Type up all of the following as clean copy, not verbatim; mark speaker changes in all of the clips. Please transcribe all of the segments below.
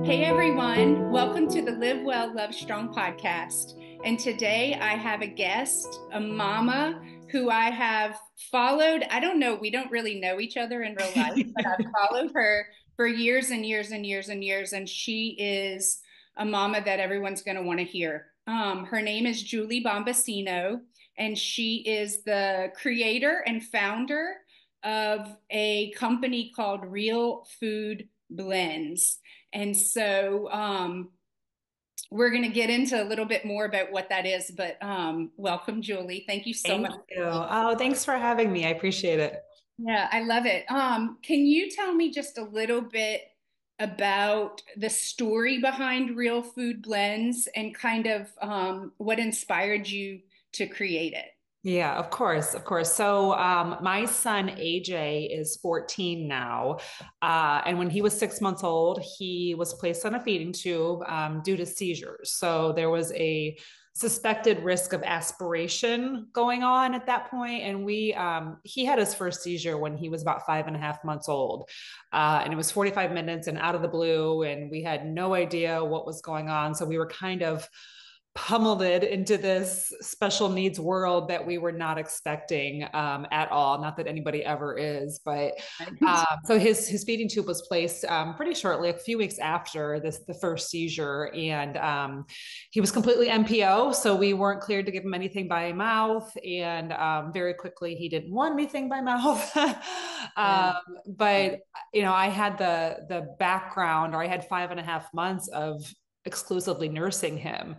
Speaker 1: Hey everyone, welcome to the Live Well, Love Strong podcast. And today I have a guest, a mama who I have followed. I don't know, we don't really know each other in real life, but I've followed her for years and years and years and years. And she is a mama that everyone's going to want to hear. Her name is Julie Bombacino, and she is the creator and founder of a company called Real Food Blends. And so we're going to get into a little bit more about what that is, but welcome, Julie. Thank you so
Speaker 2: Thank
Speaker 1: much.
Speaker 2: you. Oh, thanks for having me. I appreciate it.
Speaker 1: Yeah, I love it. Can you tell me just a little bit about the story behind Real Food Blends and kind of what inspired you to create it?
Speaker 2: Yeah, of course, of course. So, my son AJ is 14 now, and when he was 6 months old, he was placed on a feeding tube due to seizures. So there was a suspected risk of aspiration going on at that point, and he had his first seizure when he was about 5.5 months old, and it was 45 minutes and out of the blue, and we had no idea what was going on. So we were kind of pummeled it into this special needs world that we were not expecting at all. Not that anybody ever is, but so his feeding tube was placed pretty shortly, a few weeks after the first seizure, and he was completely NPO, so we weren't cleared to give him anything by mouth, and very quickly he didn't want anything by mouth.
Speaker 1: Yeah.
Speaker 2: But I had the background, or I had 5.5 months of exclusively nursing him.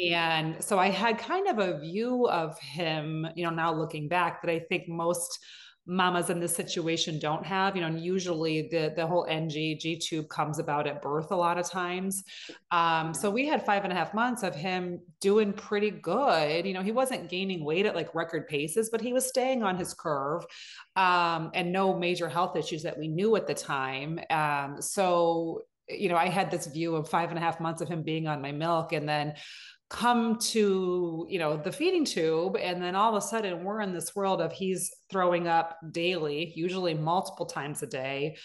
Speaker 2: And so I had kind of a view of him, now looking back, that I think most mamas in this situation don't have. And usually the whole G tube comes about at birth a lot of times. So we had 5.5 months of him doing pretty good. He wasn't gaining weight at like record paces, but he was staying on his curve, and no major health issues that we knew at the time. So I had this view of 5.5 months of him being on my milk, and then come to the feeding tube, and then all of a sudden we're in this world of he's throwing up daily, usually multiple times a day,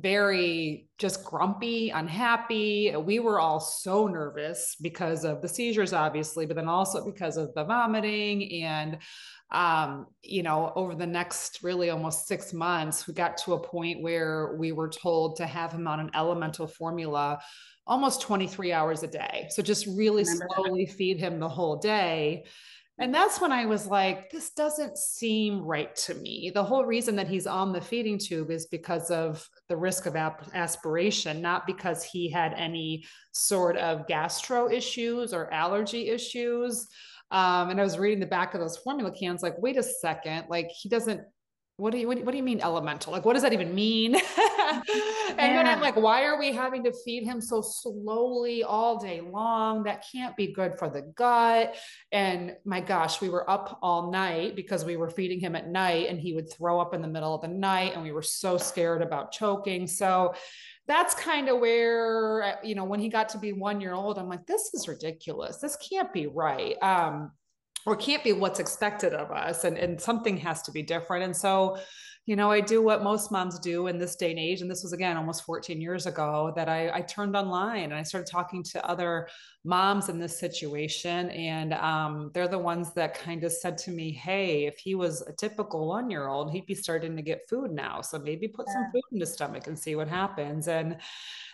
Speaker 2: very just grumpy, unhappy. We were all so nervous because of the seizures, obviously, but then also because of the vomiting. And over the next really almost 6 months, we got to a point where we were told to have him on an elemental formula almost 23 hours a day. So just really
Speaker 1: Remember that?
Speaker 2: slowly feed him the whole day. And that's when I was like, this doesn't seem right to me. The whole reason that he's on the feeding tube is because of the risk of aspiration, not because he had any sort of gastro issues or allergy issues. And I was reading the back of those formula cans, like, wait a second, like he doesn't. What do you mean elemental? Like, what does that even mean? And then I'm
Speaker 1: Yeah.
Speaker 2: like, why are we having to feed him so slowly all day long? That can't be good for the gut. And my gosh, we were up all night because we were feeding him at night, and he would throw up in the middle of the night, and we were so scared about choking. So that's kind of where, when he got to be 1 year old, I'm like, this is ridiculous. This can't be right. Or can't be what's expected of us. And something has to be different. And so, I do what most moms do in this day and age. And this was, again, almost 14 years ago, that I turned online and I started talking to other moms in this situation. And they're the ones that kind of said to me, hey, if he was a typical 1 year old, he'd be starting to get food now. So maybe put some food in his stomach and see what happens. And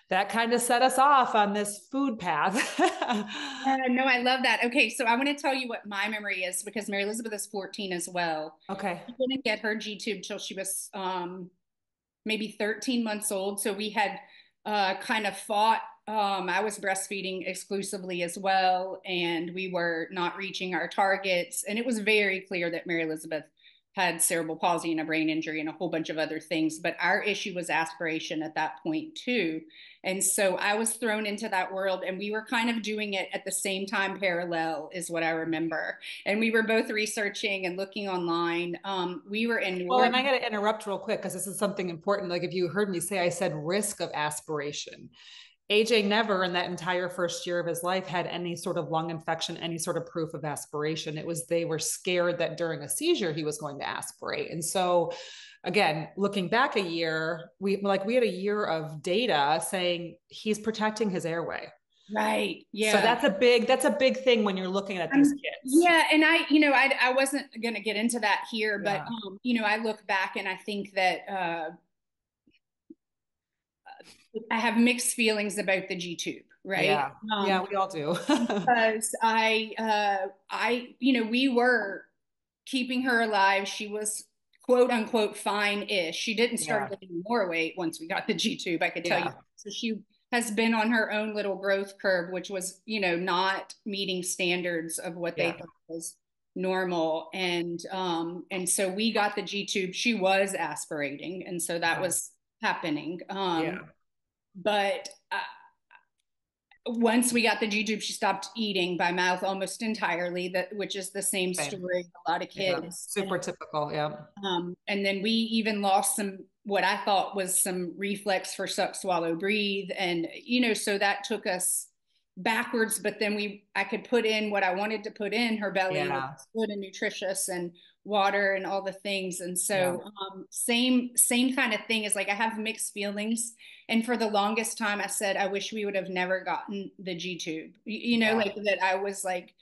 Speaker 2: that kind of set us off on this food path.
Speaker 1: No, I love that. Okay, so I want to tell you what my memory is because Mary Elizabeth is 14 as well.
Speaker 2: Okay.
Speaker 1: She didn't get her G tube till she was maybe 13 months old. So we had kind of fought. I was breastfeeding exclusively as well, and we were not reaching our targets. And it was very clear that Mary Elizabeth had cerebral palsy and a brain injury and a whole bunch of other things. But our issue was aspiration at that point, too. And so I was thrown into that world, and we were kind of doing it at the same time, parallel, is what I remember. And we were both researching and looking online. We were in New
Speaker 2: Well, and
Speaker 1: Orleans.
Speaker 2: I got to interrupt real quick because this is something important. Like, if you heard me say, I said risk of aspiration. AJ never in that entire first year of his life had any sort of lung infection, any sort of proof of aspiration. It was they were scared that during a seizure he was going to aspirate. And so again, looking back a year, we had a year of data saying he's protecting his airway.
Speaker 1: Right.
Speaker 2: So
Speaker 1: Yeah.
Speaker 2: that's a big thing when you're looking at these kids.
Speaker 1: Yeah, and I wasn't going to get into that here, but
Speaker 2: Yeah.
Speaker 1: I look back and I think that I have mixed feelings about the G tube, right?
Speaker 2: Yeah. Yeah, we all do.
Speaker 1: Because we were keeping her alive. She was quote unquote fine-ish. She didn't start
Speaker 2: Yeah.
Speaker 1: gaining more weight once we got the G tube, I could tell you.
Speaker 2: Yeah.
Speaker 1: So she has been on her own little growth curve, which was, not meeting standards of what they
Speaker 2: Yeah.
Speaker 1: thought was normal. And so we got the G tube. She was aspirating, and so that
Speaker 2: Okay.
Speaker 1: was happening.
Speaker 2: Yeah.
Speaker 1: But once we got the G tube, she stopped eating by mouth almost entirely. That which is the same
Speaker 2: Same.
Speaker 1: story a lot of
Speaker 2: Yeah.
Speaker 1: kids.
Speaker 2: Super typical. Yeah.
Speaker 1: And then we even lost some what I thought was some reflex for suck, swallow, breathe, and so that took us backwards. But then I could put in what I wanted to put in. Her belly was
Speaker 2: Yeah.
Speaker 1: good and nutritious, and water and all the things. And
Speaker 2: Yeah.
Speaker 1: so same kind of thing is like I have mixed feelings. And for the longest time, I said I wish we would have never gotten the G tube.
Speaker 2: Yeah.
Speaker 1: Like that. I was like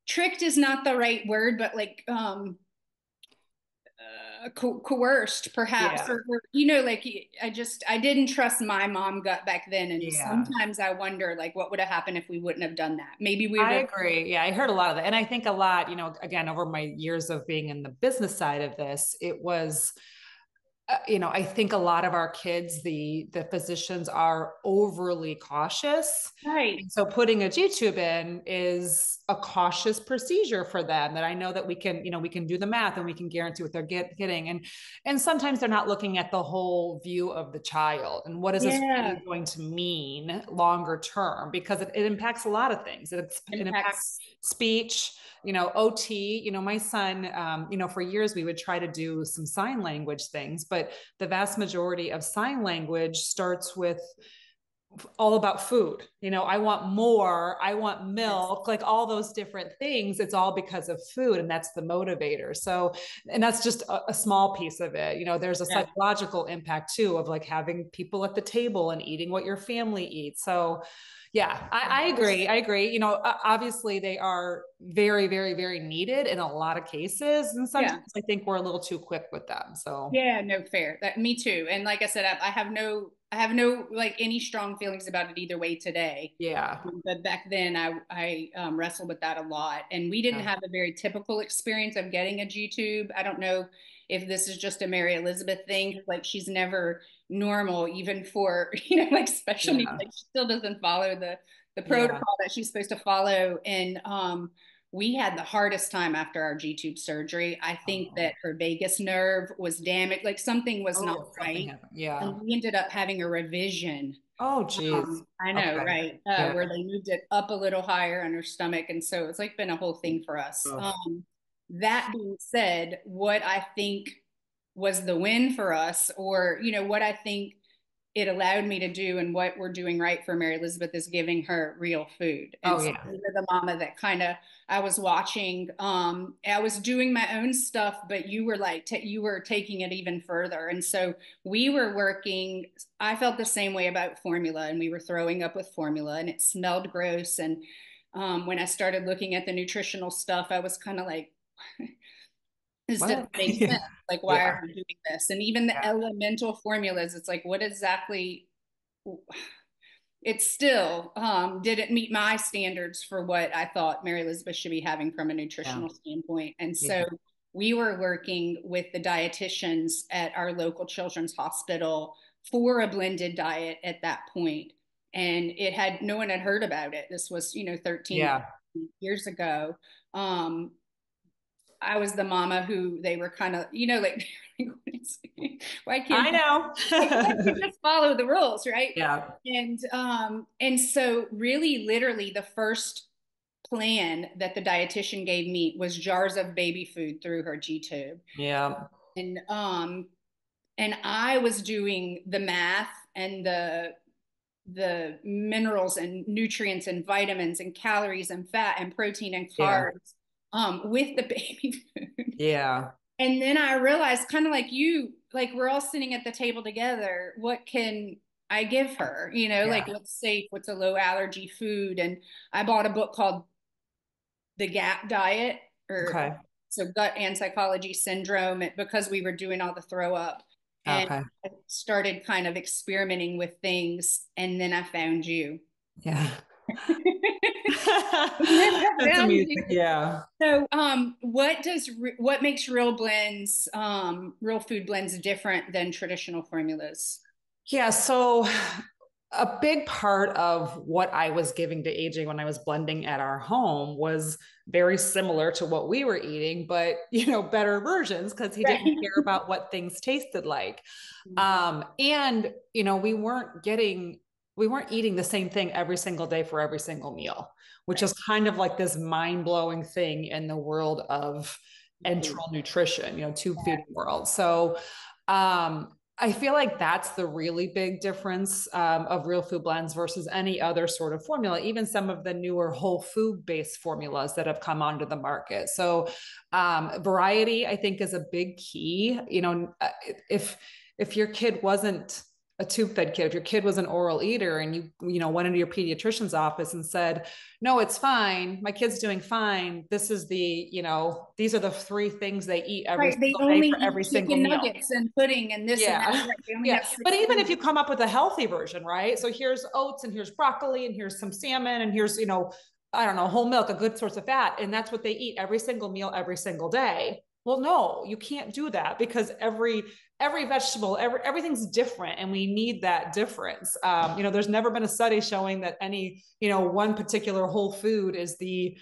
Speaker 1: tricked is not the right word, but like coerced perhaps,
Speaker 2: Yeah.
Speaker 1: like I didn't trust my mom gut back then, and
Speaker 2: Yeah.
Speaker 1: sometimes I wonder like what would have happened if we wouldn't have done that. Maybe we would
Speaker 2: I
Speaker 1: have.
Speaker 2: agree. Yeah, I heard a lot of that. And I think a lot, again, over my years of being in the business side of this, it was I think a lot of our kids, the physicians are overly cautious.
Speaker 1: Right.
Speaker 2: And so putting a G tube in is a cautious procedure for them that I know that we can do the math and we can guarantee what they're getting. And sometimes they're not looking at the whole view of the child and what is this
Speaker 1: Yeah.
Speaker 2: really going to mean longer term, because it impacts a lot of things. It impacts
Speaker 1: Impacts.
Speaker 2: speech, OT, my son, for years we would try to do some sign language things, but the vast majority of sign language starts with all about food. I want more, I want
Speaker 1: Yes.
Speaker 2: milk, like all those different things. It's all because of food. And that's the motivator. So, and that's just a small piece of it. There's a
Speaker 1: Yeah.
Speaker 2: psychological impact too of like having people at the table and eating what your family eats. So, yeah, I agree. I agree. Obviously they are very, very, very needed in a lot of cases. And
Speaker 1: Yeah.
Speaker 2: sometimes I think we're a little too quick with them. So,
Speaker 1: Yeah, no, fair. That me too. And like I said, I have no like any strong feelings about it either way today.
Speaker 2: yeah.
Speaker 1: But back then, I wrestled with that a lot, and we didn't
Speaker 2: Yeah.
Speaker 1: have a very typical experience of getting a G tube. I don't know if this is just a Mary Elizabeth thing, like she's never normal, even for like special needs.
Speaker 2: Yeah.
Speaker 1: Like she still doesn't follow the
Speaker 2: Yeah.
Speaker 1: protocol that she's supposed to follow, and we had the hardest time after our G tube surgery. I think
Speaker 2: Oh.
Speaker 1: that her vagus nerve was damaged, like something was not
Speaker 2: Oh, something
Speaker 1: right.
Speaker 2: happened. Yeah.
Speaker 1: And we ended up having a revision.
Speaker 2: Oh, geez.
Speaker 1: I know,
Speaker 2: Okay.
Speaker 1: right? Where
Speaker 2: Yeah.
Speaker 1: they moved it up a little higher on her stomach. And so it's like been a whole thing for us.
Speaker 2: Oh,
Speaker 1: That being said, what I think was the win for us, or, what I think it allowed me to do and what we're doing right for Mary Elizabeth is giving her real food.
Speaker 2: oh
Speaker 1: And so
Speaker 2: yeah.
Speaker 1: you were the mama that kind of I was watching. I was doing my own stuff, but you were like you were taking it even further. And so we were working. I felt the same way about formula, and we were throwing up with formula, and it smelled gross. And when I started looking at the nutritional stuff, I was kind of like, this doesn't
Speaker 2: What?
Speaker 1: make sense.
Speaker 2: Yeah.
Speaker 1: Like, why
Speaker 2: Yeah.
Speaker 1: are we doing this? And even the
Speaker 2: Yeah.
Speaker 1: elemental formulas, it's like, what exactly? It still didn't meet my standards for what I thought Mary Elizabeth should be having from a
Speaker 2: Yeah.
Speaker 1: nutritional standpoint. And
Speaker 2: Yeah.
Speaker 1: so we were working with the dietitians at our local children's hospital for a blended diet at that point. And no one had heard about it. This was, 13
Speaker 2: Yeah.
Speaker 1: years ago. Um, I was the mama who they were kind of, like, why can't
Speaker 2: I
Speaker 1: like, why can't you
Speaker 2: know.
Speaker 1: just follow the rules, right?
Speaker 2: Yeah.
Speaker 1: And so really, literally, the first plan that the dietitian gave me was jars of baby food through her G tube,
Speaker 2: Yeah.
Speaker 1: and I was doing the math and the minerals and nutrients and vitamins and calories and fat and protein and
Speaker 2: Yeah.
Speaker 1: carbs with the baby food.
Speaker 2: Yeah.
Speaker 1: And then I realized, kind of like you, like we're all sitting at the table together. What can I give her? Like
Speaker 2: Yeah.
Speaker 1: what's safe, what's a low allergy food. And I bought a book called The Gap Diet, or
Speaker 2: Okay.
Speaker 1: so gut and psychology syndrome, because we were doing all the throw up. And
Speaker 2: Okay.
Speaker 1: I started kind of experimenting with things. And then I found you.
Speaker 2: Yeah.
Speaker 1: And then I
Speaker 2: That's
Speaker 1: found
Speaker 2: amazing.
Speaker 1: you.
Speaker 2: Yeah.
Speaker 1: So, what makes real food blends different than traditional formulas?
Speaker 2: Yeah. So a big part of what I was giving to AJ when I was blending at our home was very similar to what we were eating, but better versions because he didn't
Speaker 1: Right.
Speaker 2: care about what things tasted like. And we weren't eating the same thing every single day for every single meal, which is
Speaker 1: Right.
Speaker 2: kind of like this mind-blowing thing in the world of
Speaker 1: Food.
Speaker 2: enteral nutrition, tube
Speaker 1: Yeah.
Speaker 2: feeding world. So I feel like that's the really big difference of real food blends versus any other sort of formula, even some of the newer whole food based formulas that have come onto the market. So, variety, I think, is a big key. If your kid wasn't a tube fed kid, if your kid was an oral eater and you went into your pediatrician's office and said, no, it's fine, my kid's doing fine, this is these are the three things they eat every
Speaker 1: Right. They
Speaker 2: single day
Speaker 1: only
Speaker 2: for every
Speaker 1: eat
Speaker 2: single
Speaker 1: chicken
Speaker 2: meal.
Speaker 1: nuggets and pudding and this and that.
Speaker 2: Yeah.
Speaker 1: Right. They only
Speaker 2: Yeah.
Speaker 1: have
Speaker 2: But
Speaker 1: six
Speaker 2: even if
Speaker 1: foods.
Speaker 2: you come up with a healthy version, right? So here's oats and here's broccoli and here's some salmon and here's, I don't know, whole milk, a good source of fat. And that's what they eat every single meal, every single day. Well, no, you can't do that because every vegetable, everything's different, and we need that difference. There's never been a study showing that any, one particular whole food is the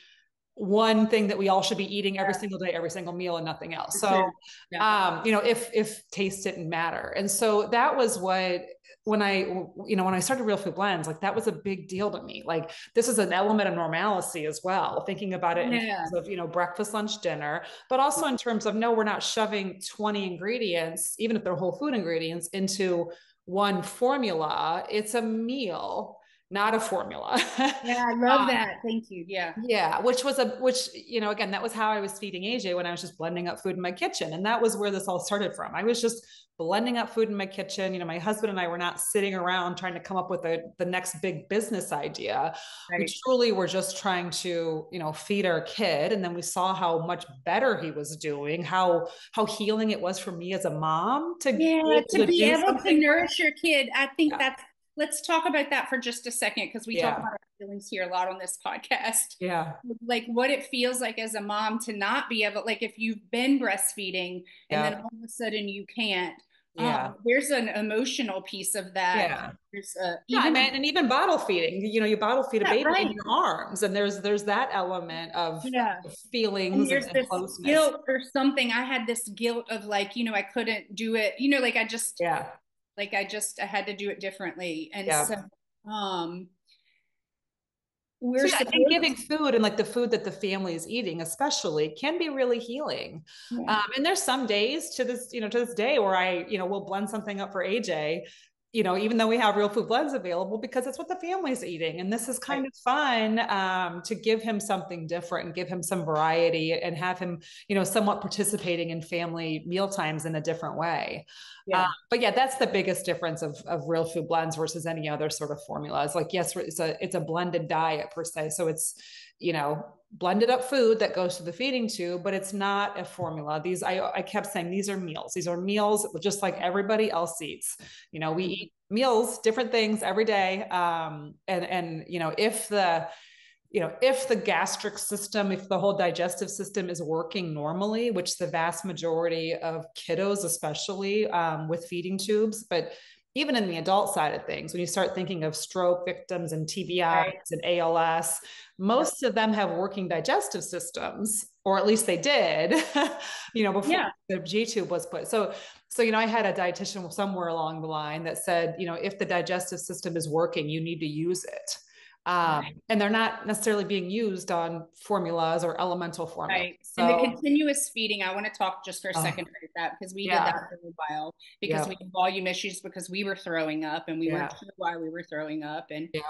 Speaker 2: one thing that we all should be eating every
Speaker 1: Yeah,
Speaker 2: single day, every single meal, and nothing else.
Speaker 1: for
Speaker 2: So,
Speaker 1: sure. Yeah.
Speaker 2: if taste didn't matter, and so that was what when I started Real Food Blends, like that was a big deal to me. Like this is an element of normalcy as well. Thinking about it in
Speaker 1: Yeah.
Speaker 2: terms of breakfast, lunch, dinner, but also in terms of no, we're not shoving 20 ingredients, even if they're whole food ingredients, into one formula. It's a meal, not a formula.
Speaker 1: Yeah, I love that. Thank you. Yeah.
Speaker 2: Yeah, which again, that was how I was feeding AJ when I was just blending up food in my kitchen. And that was where this all started from. I was just blending up food in my kitchen. My husband and I were not sitting around trying to come up with the next big business idea. We
Speaker 1: Right.
Speaker 2: truly were just trying to, feed our kid. And then we saw how much better he was doing, how healing it was for me as a mom to be
Speaker 1: Yeah, to
Speaker 2: able to
Speaker 1: be
Speaker 2: do
Speaker 1: able to
Speaker 2: something.
Speaker 1: nourish your kid, I think
Speaker 2: Yeah.
Speaker 1: let's talk about that for just a second because we talk
Speaker 2: Yeah.
Speaker 1: about our feelings here a lot on this podcast.
Speaker 2: Yeah.
Speaker 1: Like what it feels like as a mom to not be able, like if you've been breastfeeding and then
Speaker 2: Yeah.
Speaker 1: all of a sudden you can't,
Speaker 2: Yeah.
Speaker 1: there's an emotional piece of that.
Speaker 2: Yeah.
Speaker 1: There's
Speaker 2: Yeah, I
Speaker 1: even,
Speaker 2: mean, and even bottle feeding, you bottle feed a
Speaker 1: yeah,
Speaker 2: baby in
Speaker 1: right.
Speaker 2: your arms, and there's that element of
Speaker 1: Yeah. And
Speaker 2: feelings
Speaker 1: there's
Speaker 2: and
Speaker 1: this
Speaker 2: closeness.
Speaker 1: guilt or something. I had this guilt of like, I couldn't do it,
Speaker 2: Yeah,
Speaker 1: I had to do it differently. And so,
Speaker 2: yeah.
Speaker 1: um,
Speaker 2: So
Speaker 1: we're
Speaker 2: yeah, I think
Speaker 1: supposed
Speaker 2: giving food and like the food that the family is eating, especially, can be really healing.
Speaker 1: yeah,
Speaker 2: And there's some days to this day where I, will blend something up for AJ, even though we have real food blends available because it's what the family's eating. And this is
Speaker 1: right,
Speaker 2: kind of fun to give him something different and give him some variety and have him, somewhat participating in family meal times in a different way.
Speaker 1: yeah,
Speaker 2: But yeah, that's the biggest difference of real food blends versus any other sort of formula. It's like, yes, it's a blended diet per se. So it's, blended up food that goes to the feeding tube, but it's not a formula. I kept saying these are meals. These are meals just like everybody else eats. We
Speaker 1: mhm,
Speaker 2: eat meals, different things every day. And if the gastric system, if the whole digestive system is working normally, which the vast majority of kiddos, especially with feeding tubes, but even in the adult side of things, when you start thinking of stroke victims and TBIs
Speaker 1: right,
Speaker 2: and ALS,
Speaker 1: yep,
Speaker 2: most of them have working digestive systems, or at least they did, before
Speaker 1: yeah,
Speaker 2: the G tube was put. So, I had a dietitian somewhere along the line that said, if the digestive system is working, you need to use it.
Speaker 1: right,
Speaker 2: And they're not necessarily being used on formulas or elemental formulas.
Speaker 1: right. And the
Speaker 2: So,
Speaker 1: continuous feeding, I want to talk just for a
Speaker 2: uh,
Speaker 1: second about that because we did that
Speaker 2: yeah,
Speaker 1: for a while because we
Speaker 2: yeah,
Speaker 1: had volume issues because we were throwing up and we weren't
Speaker 2: yeah,
Speaker 1: sure why we were throwing up. And
Speaker 2: yeah,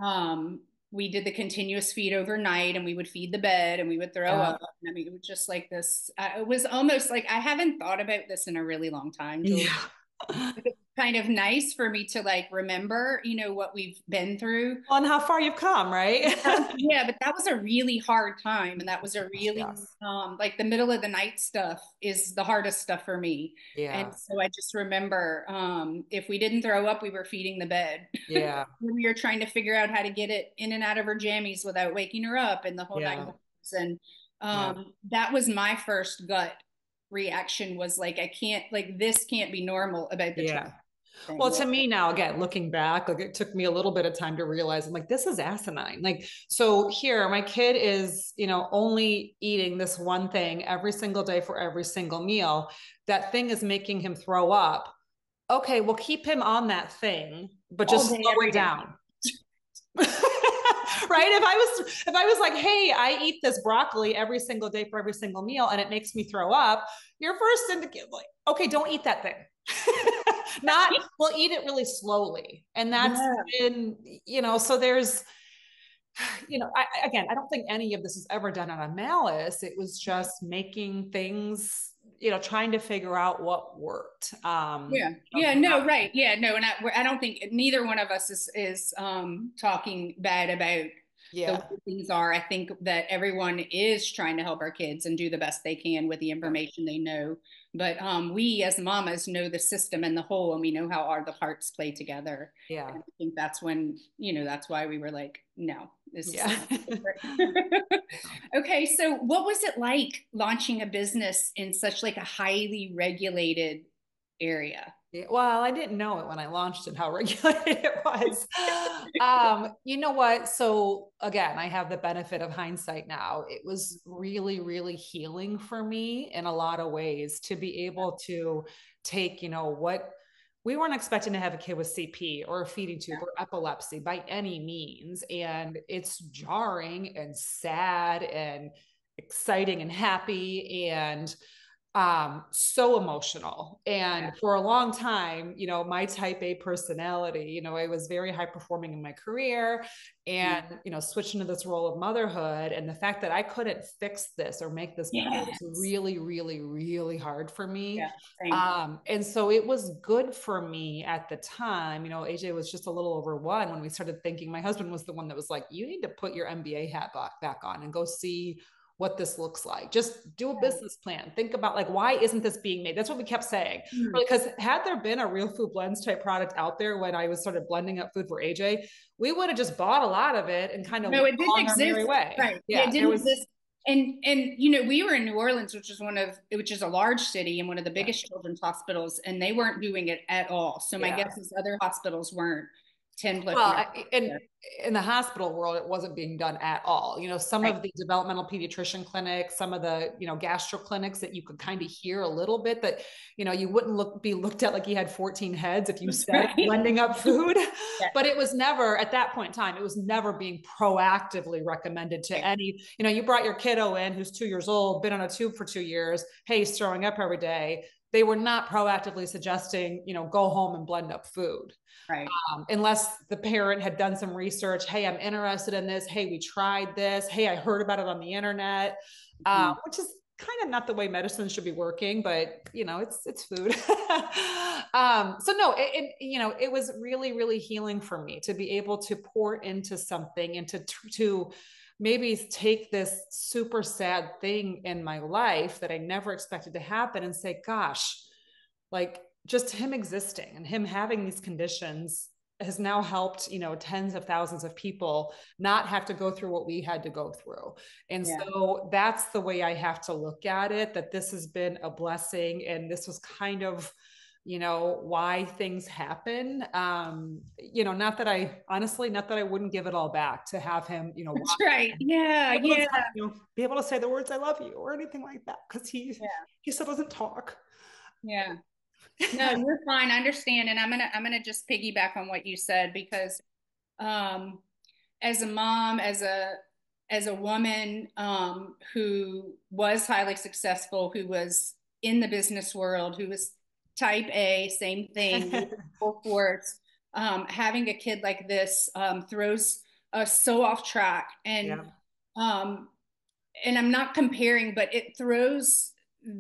Speaker 1: um we did the continuous feed overnight, and we would feed the bed and we would throw
Speaker 2: Yeah.
Speaker 1: up. And I mean, it was just like this. It was almost like I haven't thought about this in a really long time, Julie.
Speaker 2: Yeah.
Speaker 1: It's kind of nice for me to like remember, what we've been through.
Speaker 2: On how far you've come, right?
Speaker 1: Yeah, but that was a really hard time. And that was a
Speaker 2: Gosh,
Speaker 1: really,
Speaker 2: yes.
Speaker 1: like the middle of the night stuff is the hardest stuff for me. And
Speaker 2: Yeah.
Speaker 1: so I just remember if we didn't throw up, we were feeding the bed.
Speaker 2: Yeah.
Speaker 1: We were trying to figure out how to get it in and out of her jammies without waking her up and the whole nine
Speaker 2: Yeah.
Speaker 1: yards. And
Speaker 2: Yeah.
Speaker 1: that was my first gut reaction was like, I can't, like, this can't be normal about the trauma
Speaker 2: Yeah. Well,
Speaker 1: thing.
Speaker 2: to me now, again, looking back, like it took me a little bit of time to realize I'm like, this is asinine. Like, so here, my kid is, only eating this one thing every single day for every single meal. That thing is making him throw up. Okay, well, keep him on that thing, but
Speaker 1: All
Speaker 2: just
Speaker 1: day,
Speaker 2: slow
Speaker 1: every
Speaker 2: it
Speaker 1: day.
Speaker 2: down. Right? If I was like, hey, I eat this broccoli every single day for every single meal and it makes me throw up, your first indicate like, okay, don't eat that thing. Not, we'll eat it really slowly. And that's
Speaker 1: Yeah.
Speaker 2: been, so there's, again, I don't think any of this is ever done out of malice. It was just making things, trying to figure out what worked.
Speaker 1: Yeah. Yeah.
Speaker 2: So
Speaker 1: No. Right. Yeah. No. And I don't think neither one of us is talking bad about the way
Speaker 2: yeah,
Speaker 1: things are. I think that everyone is trying to help our kids and do the best they can with the
Speaker 2: yeah,
Speaker 1: information they know. But we as mamas know the system and the whole, and we know how our the parts play together.
Speaker 2: yeah,
Speaker 1: And I think that's when, that's why we were like, no, this is
Speaker 2: yeah.
Speaker 1: not. Okay, so what was it like launching a business in such like a highly regulated area?
Speaker 2: Yeah, well, I didn't know it when I launched and how regulated it was. You know what? So again, I have the benefit of hindsight now. It was really, really healing for me in a lot of ways to be able to take, what we weren't expecting to have a kid with CP or a feeding tube or epilepsy by any means. And it's jarring and sad and exciting and happy and so emotional.
Speaker 1: Yeah.
Speaker 2: And for a long time, my type A personality, I was very high performing in my career and, switching to this role of motherhood. And the fact that I couldn't fix this or make this better was
Speaker 1: Yes.
Speaker 2: really, really, really hard for me.
Speaker 1: Yeah. Same.
Speaker 2: And so it was good for me at the time. AJ was just a little over one when we started thinking. My husband was the one that was like, you need to put your MBA hat back on and go see what this looks like. Just do a
Speaker 1: Yeah.
Speaker 2: business plan. Think about like, why isn't this being made? That's what we kept saying.
Speaker 1: Mm.
Speaker 2: Because had there been a real food blends type product out there when I was started blending up food for AJ, we would have just bought a lot of it and kind of
Speaker 1: No,
Speaker 2: went
Speaker 1: it didn't
Speaker 2: along our merry
Speaker 1: exist.
Speaker 2: way.
Speaker 1: Right. Yeah,
Speaker 2: Yeah,
Speaker 1: it
Speaker 2: there
Speaker 1: didn't
Speaker 2: was,
Speaker 1: exist. And we were in New Orleans, which is a large city and one of the
Speaker 2: yeah,
Speaker 1: biggest children's hospitals, and they weren't doing it at all. So my
Speaker 2: yeah.
Speaker 1: guess is other hospitals weren't 10 plus
Speaker 2: Well,
Speaker 1: years.
Speaker 2: and in the hospital world, it wasn't being done at all. Some
Speaker 1: Right.
Speaker 2: of the developmental pediatrician clinics, some of the, gastro clinics that you could kind of hear a little bit that, you wouldn't be looked at like you had 14 heads if you said
Speaker 1: Right.
Speaker 2: blending up food.
Speaker 1: Yeah.
Speaker 2: But it was never at that point in time, it was never being proactively recommended to
Speaker 1: Right.
Speaker 2: any, you brought your kiddo in who's 2 years old, been on a tube for 2 years. Hey, he's throwing up every day. They were not proactively suggesting, go home and blend up food.
Speaker 1: Right.
Speaker 2: Unless the parent had done some research. Hey, I'm interested in this. Hey, we tried this. Hey, I heard about it on the internet,
Speaker 1: Mhm.
Speaker 2: which is kind of not the way medicine should be working, but it's food. So no, it was really, really healing for me to be able to pour into something and to maybe take this super sad thing in my life that I never expected to happen and say, gosh, like just him existing and him having these conditions has now helped tens of thousands of people not have to go through what we had to go through. And
Speaker 1: Yeah.
Speaker 2: so that's the way I have to look at it, that this has been a blessing and this was kind of why things happen. Not that I wouldn't give it all back to have him
Speaker 1: That's right. Yeah.
Speaker 2: be able
Speaker 1: Yeah.
Speaker 2: to, be able to say the words I love you or anything like that because he
Speaker 1: Yeah.
Speaker 2: he still doesn't talk.
Speaker 1: Yeah. No, you're fine. I understand. And I'm gonna just piggyback on what you said because um as a mom, as a woman who was highly successful, who was in the business world, who was type A, same thing, full force, having a kid like this throws so off track.
Speaker 2: Yeah.
Speaker 1: Um, and I'm not comparing, but it throws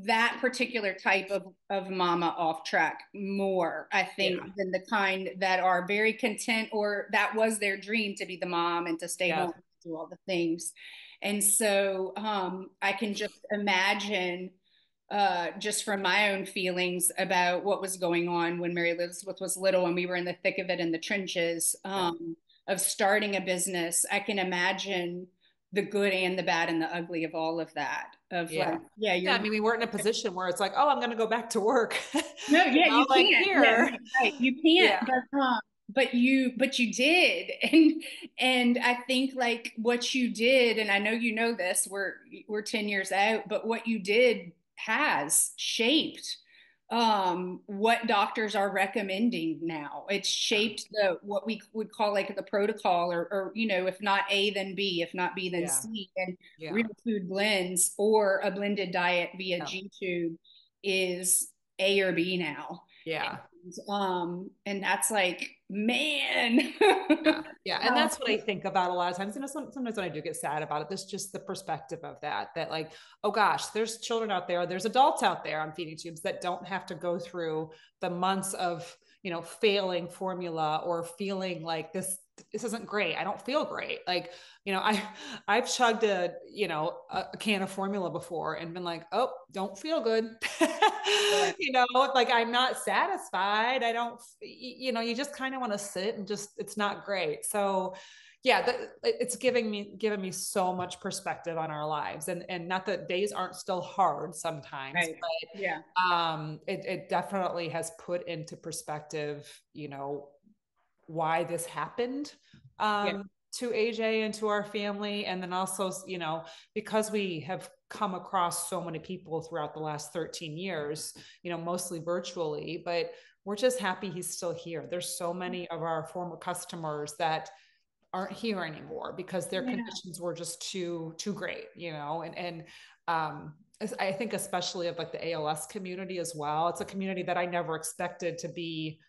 Speaker 1: that particular type of mama off track more, I think,
Speaker 2: Yeah.
Speaker 1: than the kind that are very content or that was their dream to be the mom and to stay
Speaker 2: Yeah.
Speaker 1: home, do all the things. And so I can just imagine, just from my own feelings about what was going on when Mary Elizabeth was little and we were in the thick of it in the trenches,
Speaker 2: Yeah.
Speaker 1: of starting a business. I can imagine the good and the bad and the ugly of all of that. Of
Speaker 2: Yeah.
Speaker 1: like, yeah,
Speaker 2: Yeah. I
Speaker 1: you're
Speaker 2: mean, we weren't in a position where it's like, oh, I'm going to go back to work.
Speaker 1: no, yeah, you
Speaker 2: Like
Speaker 1: can't. Yeah,
Speaker 2: here.
Speaker 1: no, right, you can't.
Speaker 2: Yeah.
Speaker 1: But you did, and I think like what you did, and I know you know this. We're 10 years out, but what you did has shaped what doctors are recommending now. It's shaped the what we would call like the protocol, or if not A, then B, if not B, then
Speaker 2: Yeah.
Speaker 1: C, and
Speaker 2: Yeah.
Speaker 1: real food blends or a blended diet via
Speaker 2: Yeah.
Speaker 1: G tube is A or B now.
Speaker 2: Yeah.
Speaker 1: And that's like, man.
Speaker 2: Yeah. Yeah. And that's what I think about a lot of times. Sometimes when I do get sad about it, there's just the perspective of that like, oh gosh, there's children out there, there's adults out there on feeding tubes that don't have to go through the months of, failing formula or feeling like this isn't great. I don't feel great. Like, I've chugged a can of formula before and been like, oh, don't feel good.
Speaker 1: Yeah,
Speaker 2: Like I'm not satisfied. I don't, you just kind of want to sit and just, it's not great. So yeah, it's giving me so much perspective on our lives, and not that days aren't still hard sometimes,
Speaker 1: right. Yeah,
Speaker 2: but it definitely has put into perspective, why this happened,
Speaker 1: yeah,
Speaker 2: to AJ and to our family. And then also, because we have come across so many people throughout the last 13 years, mostly virtually, but we're just happy he's still here. There's so many of our former customers that aren't here anymore because their
Speaker 1: yeah,
Speaker 2: conditions were just too great, and I think especially of like the ALS community as well. It's a community that I never expected to be,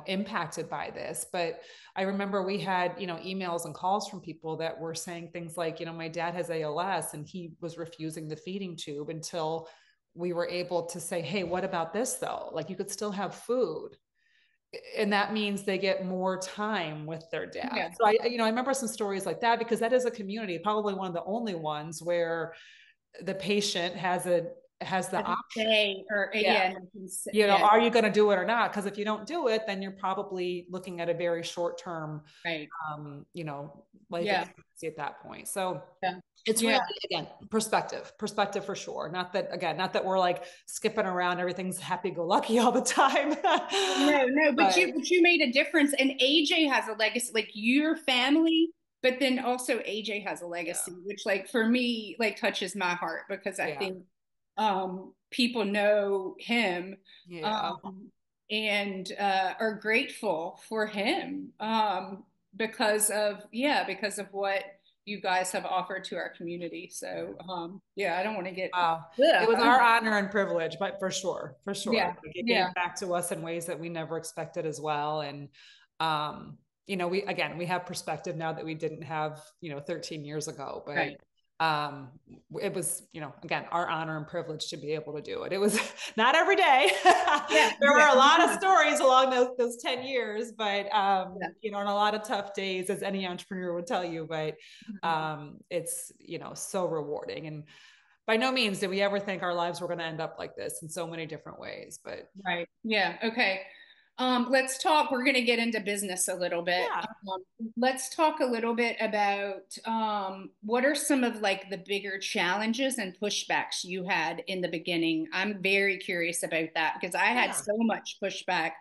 Speaker 2: impacted by this. But I remember we had, emails and calls from people that were saying things like, my dad has ALS and he was refusing the feeding tube until we were able to say, hey, what about this though? Like you could still have food. And that means they get more time with their dad.
Speaker 1: yeah.
Speaker 2: So I remember some stories like that because that is a community, probably one of the only ones where the patient has the
Speaker 1: As a
Speaker 2: option.
Speaker 1: say, or
Speaker 2: Yeah.
Speaker 1: yeah, yeah,
Speaker 2: Are you going to do it or not? Because if you don't do it, then you're probably looking at a very short term,
Speaker 1: right.
Speaker 2: life
Speaker 1: Yeah,
Speaker 2: expectancy at that point. So
Speaker 1: yeah,
Speaker 2: it's really,
Speaker 1: yeah.
Speaker 2: again, perspective for sure. Not that we're like skipping around, everything's happy go lucky all the time.
Speaker 1: No, no, but
Speaker 2: But
Speaker 1: you made a difference, and AJ has a legacy, like your family, but then also AJ has a
Speaker 2: yeah,
Speaker 1: legacy, which like for me like touches my heart because I
Speaker 2: yeah,
Speaker 1: think people know him,
Speaker 2: yeah,
Speaker 1: um and are grateful for him, because of what you guys have offered to our community. So
Speaker 2: yeah.
Speaker 1: yeah, I don't want to get
Speaker 2: Wow. It was
Speaker 1: yeah,
Speaker 2: our honor and privilege, but for sure, for sure.
Speaker 1: yeah,
Speaker 2: Like it
Speaker 1: yeah,
Speaker 2: gave back to us in ways that we never expected as well. And, we have perspective now that we didn't have, 13 years ago, but,
Speaker 1: right,
Speaker 2: um, it was, again, our honor and privilege to be able to do it. It was not every day.
Speaker 1: yeah,
Speaker 2: There
Speaker 1: yeah,
Speaker 2: were a lot of stories along those 10 years, but,
Speaker 1: yeah.
Speaker 2: and a lot of tough days, as any entrepreneur would tell you, but,
Speaker 1: Mhm.
Speaker 2: it's, so rewarding. And by no means did we ever think our lives were going to end up like this in so many different ways, but
Speaker 1: Right. Yeah. Okay. Let's talk. We're going to get into business a little bit.
Speaker 2: yeah.
Speaker 1: Let's talk a little bit about what are some of like the bigger challenges and pushbacks you had in the beginning. I'm very curious about that because I had
Speaker 2: Yeah.
Speaker 1: so much pushback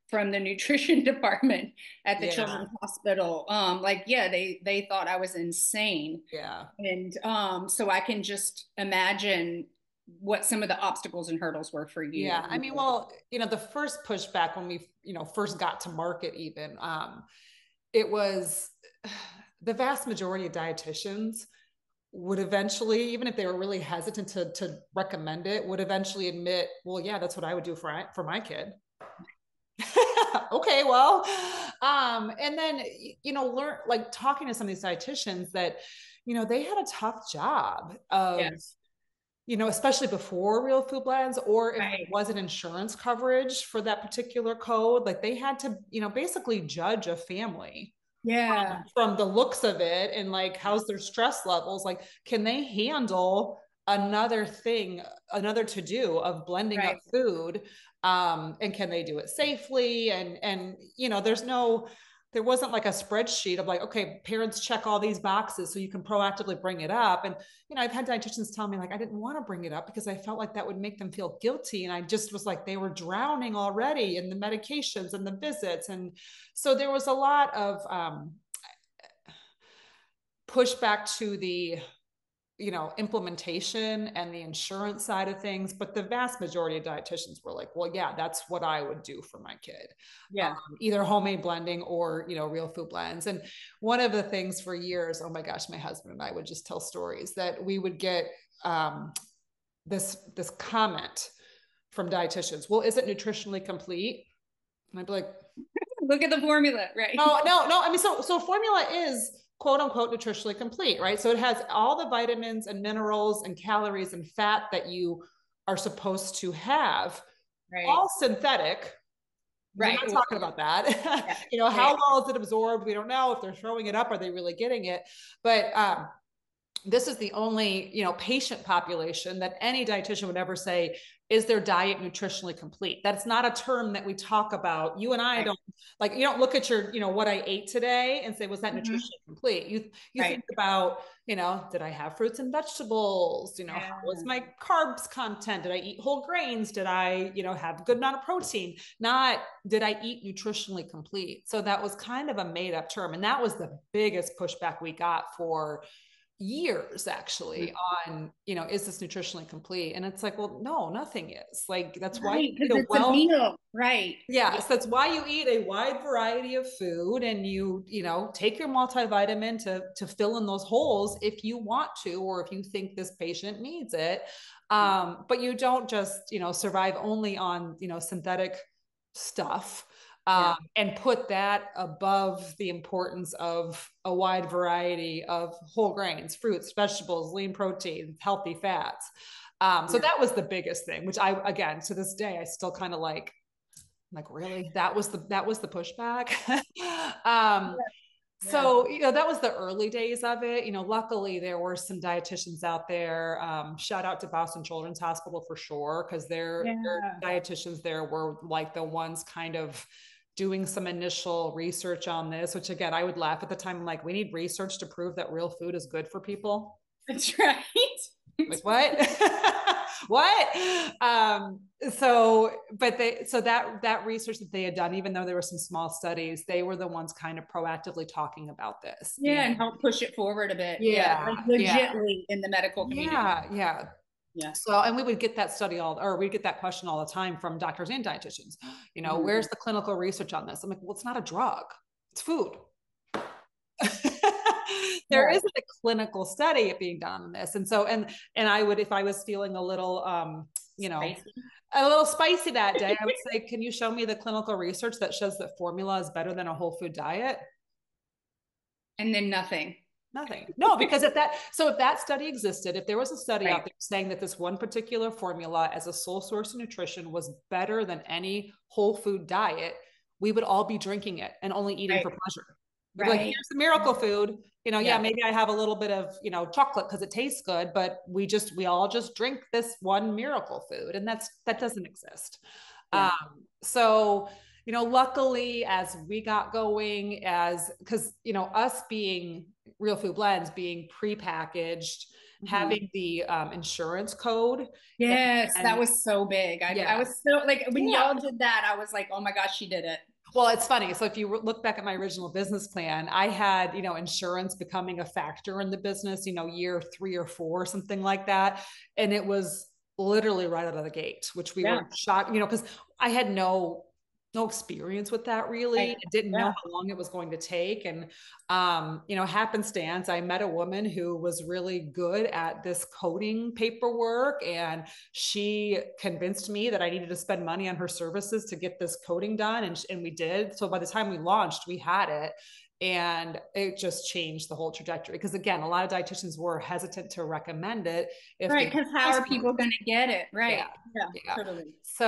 Speaker 1: from the nutrition department at the
Speaker 2: Yeah.
Speaker 1: children's hospital. Like, yeah, they thought I was insane,
Speaker 2: Yeah.
Speaker 1: and so I can just imagine what some of the obstacles and hurdles were for you.
Speaker 2: Yeah. I mean, well, the first pushback when we, first got to market, even, it was the vast majority of dietitians would eventually, even if they were really hesitant to recommend it, would eventually admit, well, yeah, that's what I would do for my kid. Okay, well, and then, learn, like, talking to some of these dietitians that, they had a tough job of,
Speaker 1: Yes.
Speaker 2: especially before real food blends, or if there
Speaker 1: Right.
Speaker 2: wasn't insurance coverage for that particular code, like they had to, basically judge a family
Speaker 1: Yeah.
Speaker 2: from the looks of it, and like how's their stress levels, like can they handle another thing, another to do of blending up
Speaker 1: Right.
Speaker 2: food, and can they do it safely, and there wasn't like a spreadsheet of like, okay, parents check all these boxes so you can proactively bring it up. And I've had dietitians tell me like I didn't want to bring it up because I felt like that would make them feel guilty, and I just was like, they were drowning already in the medications and the visits. And so there was a lot of pushback to the implementation and the insurance side of things, but the vast majority of dietitians were like, well, yeah, that's what I would do for my kid,
Speaker 1: Yeah.
Speaker 2: either homemade blending or real food blends. And one of the things for years, oh my gosh, my husband and I would just tell stories that we would get this comment from dietitians, well, is it nutritionally complete? And I'd be like,
Speaker 1: Look at the formula, right?
Speaker 2: no, no, no. I mean, so formula is quote unquote nutritionally complete, right? So it has all the vitamins and minerals and calories and fat that you are supposed to have,
Speaker 1: Right.
Speaker 2: all synthetic. We're
Speaker 1: Right.
Speaker 2: not
Speaker 1: Well,
Speaker 2: talking about that.
Speaker 1: yeah.
Speaker 2: How
Speaker 1: Yeah.
Speaker 2: well is it absorbed? We don't know if they're throwing it up. Are they really getting it? But this is the only patient population that any dietitian would ever say, is their diet nutritionally complete? That's not a term that we talk about. You and I
Speaker 1: Right.
Speaker 2: don't, like, you don't look at your what I ate today and say, was that
Speaker 1: Mhm.
Speaker 2: nutritionally complete? You
Speaker 1: Right.
Speaker 2: think about, did I have fruits and vegetables? How was
Speaker 1: Yeah.
Speaker 2: my carbs content? Did I eat whole grains? Did I have a good amount of protein? Not did I eat nutritionally complete? So that was kind of a made up term, and that was the biggest pushback we got for years actually on, is this nutritionally complete? And it's like, well, no, nothing is. Like, that's why
Speaker 1: Right.
Speaker 2: you eat
Speaker 1: Because
Speaker 2: a
Speaker 1: it's a meal. Right. Yeah.
Speaker 2: yes, that's why you eat a wide variety of food, and take your multivitamin to fill in those holes if you want to, or if you think this patient needs it. But you don't just survive only on synthetic stuff,
Speaker 1: Yeah.
Speaker 2: and put that above the importance of a wide variety of whole grains, fruits, vegetables, lean protein, healthy fats. So
Speaker 1: Yeah.
Speaker 2: that was the biggest thing, which I, again, to this day, I still kind of like, really, that was the pushback. um,
Speaker 1: Yeah.
Speaker 2: so that was the early days of it. Luckily there were some dietitians out there. Shout out to Boston Children's Hospital for sure, because their
Speaker 1: Yeah.
Speaker 2: dietitians there were like the ones kind of doing some initial research on this. Which, again, I would laugh at the time. I'm like, we need research to prove that real food is good for people.
Speaker 1: That's right.
Speaker 2: Like, what? What? So that research that they had done, even though there were some small studies, they were the ones kind of proactively talking about this.
Speaker 1: Yeah, and help push it forward a bit. Yeah, like
Speaker 2: Yeah, yeah,
Speaker 1: legitly in the medical community.
Speaker 2: yeah.
Speaker 1: Yeah.
Speaker 2: So, and we would get that we get that question all the time from doctors and dietitians.
Speaker 1: Mhm.
Speaker 2: Where's the clinical research on this? I'm like, well, it's not a drug, it's food. There
Speaker 1: Yeah.
Speaker 2: isn't a clinical study being done on this. And so, and I would, if I was feeling a little,
Speaker 1: Spicy.
Speaker 2: a little spicy that day, I would say, can you show me the clinical research that shows that formula is better than a whole food diet?
Speaker 1: And then nothing.
Speaker 2: Nothing. No, because if that study existed, if there was a study out
Speaker 1: Right.
Speaker 2: there saying that this one particular formula as a sole source of nutrition was better than any whole food diet, we would all be drinking it and only eating
Speaker 1: Right.
Speaker 2: for pleasure. We'd be like,
Speaker 1: Right.
Speaker 2: here's the miracle food. Yeah,
Speaker 1: Yeah.
Speaker 2: maybe I have a little bit of, chocolate because it tastes good, but we all just drink this one miracle food. And that doesn't exist.
Speaker 1: Yeah.
Speaker 2: So, luckily, as we got going, because, us being real food blends, being prepackaged,
Speaker 1: Mhm.
Speaker 2: having the insurance code.
Speaker 1: Yes, that
Speaker 2: And
Speaker 1: was so big. I
Speaker 2: yeah,
Speaker 1: was so like when
Speaker 2: yeah.
Speaker 1: y'all did that, I was like, oh my gosh, she did it.
Speaker 2: Well, it's funny. So if you look back at my original business plan, I had, insurance becoming a factor in the business, year 3 or 4, something like that. And it was literally right out of the gate, which we
Speaker 1: Yeah.
Speaker 2: were shocked, because I had no no experience with that really.
Speaker 1: Right.
Speaker 2: I didn't know
Speaker 1: Yeah.
Speaker 2: how long it was going to take. And, happenstance, I met a woman who was really good at this coding paperwork. And she convinced me that I needed to spend money on her services to get this coding done. And we did. So by the time we launched, we had it. And it just changed the whole trajectory. Because again, a lot of dietitians were hesitant to recommend it if
Speaker 1: Right.
Speaker 2: the
Speaker 1: Because how
Speaker 2: price
Speaker 1: are
Speaker 2: point.
Speaker 1: people going to get it?
Speaker 2: Yeah.
Speaker 1: Right. Yeah.
Speaker 2: Yeah.
Speaker 1: Totally.
Speaker 2: So,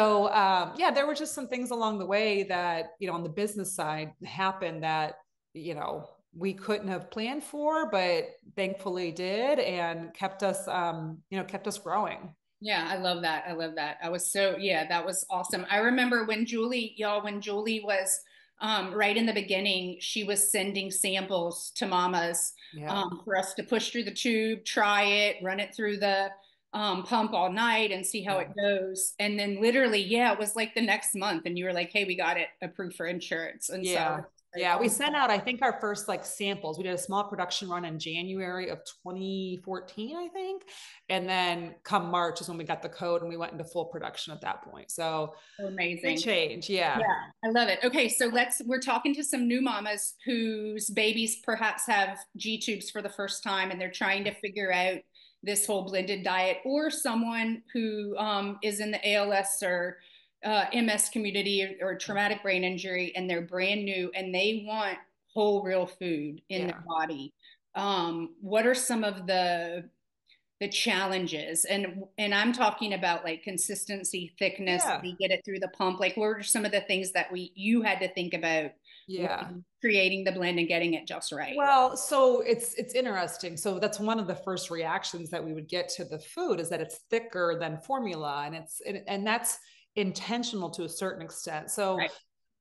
Speaker 2: yeah, there were just some things along the way that, on the business side happened that, we couldn't have planned for, but thankfully did and kept us growing.
Speaker 1: Yeah, I love that. I love that. I was so, yeah, that was awesome. I remember when Julie was right in the beginning, she was sending samples to mamas
Speaker 2: Yeah.
Speaker 1: for us to push through the tube, try it, run it through the pump all night and see how
Speaker 2: Yeah.
Speaker 1: it goes. And then literally, yeah, it was like the next month, and you were like, hey, we got it approved for insurance. And so I
Speaker 2: Yeah.
Speaker 1: was like,
Speaker 2: Yeah.
Speaker 1: oh
Speaker 2: We
Speaker 1: my
Speaker 2: sent
Speaker 1: God.
Speaker 2: out, I think, our first like samples. We did a small production run in January of 2014, I think. And then come March is when we got the code and we went into full production at that point. So
Speaker 1: So
Speaker 2: big
Speaker 1: amazing.
Speaker 2: change. Yeah.
Speaker 1: Yeah, I love it. Okay, so we're talking to some new mamas whose babies perhaps have G tubes for the first time and they're trying to figure out this whole blended diet, or someone who is in the ALS or MS community, or traumatic brain injury, and they're brand new and they want whole, real food in their
Speaker 2: Yeah.
Speaker 1: body. What are some of the challenges, and I'm talking about like consistency, thickness,
Speaker 2: Yeah.
Speaker 1: we get it through the pump, like what are some of the things that we you had to think about
Speaker 2: Yeah.
Speaker 1: when creating the blend and getting it just right?
Speaker 2: Well, so it's interesting. So that's one of the first reactions that we would get to the food is that it's thicker than formula, and and that's intentional to a certain extent. So
Speaker 1: Right.